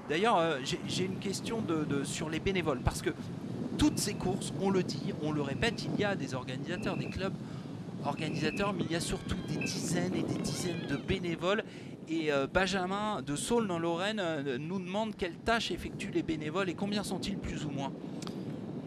D'ailleurs, j'ai une question sur les bénévoles, parce que toutes ces courses, on le dit, on le répète, il y a des organisateurs, des clubs organisateurs, mais il y a surtout des dizaines et des dizaines de bénévoles. Et Benjamin de Saulnes en Lorraine nous demande quelles tâches effectuent les bénévoles et combien sont-ils plus ou moins.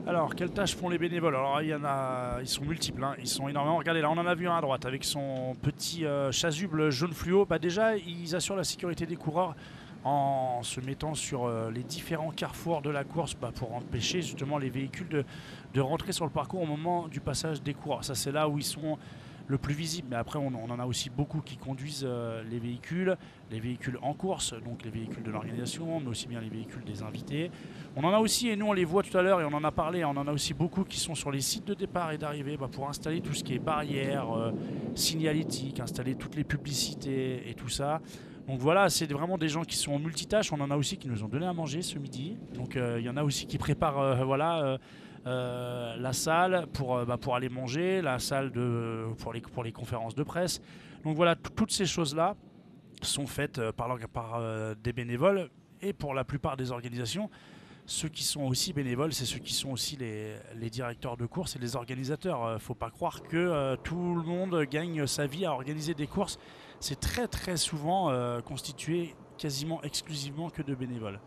Alors, quelles tâches font les bénévoles? Alors, il y en a, ils sont multiples, hein, ils sont énormément. Regardez, là, on en a vu un à droite avec son petit chasuble jaune fluo. Bah, déjà, ils assurent la sécurité des coureurs en se mettant sur les différents carrefours de la course pour empêcher justement les véhicules de rentrer sur le parcours au moment du passage des coureurs. Ça, c'est là où ils sont le plus visibles. Mais après, on en a aussi beaucoup qui conduisent les véhicules en course, donc les véhicules de l'organisation, mais aussi bien les véhicules des invités. On en a aussi, et nous on les voit tout à l'heure, et on en a parlé, on en a aussi beaucoup qui sont sur les sites de départ et d'arrivée pour installer tout ce qui est barrière, signalétique, installer toutes les publicités et tout ça. Donc voilà, c'est vraiment des gens qui sont en multitâches. On en a aussi qui nous ont donné à manger ce midi. Donc il y en a aussi qui préparent la salle pour aller manger, la salle pour les conférences de presse. Donc voilà, toutes ces choses-là sont faites par des bénévoles et pour la plupart des organisations. Ceux qui sont aussi bénévoles, c'est ceux qui sont aussi les directeurs de course et les organisateurs. Faut pas croire que tout le monde gagne sa vie à organiser des courses. C'est très très souvent constitué quasiment exclusivement que de bénévoles.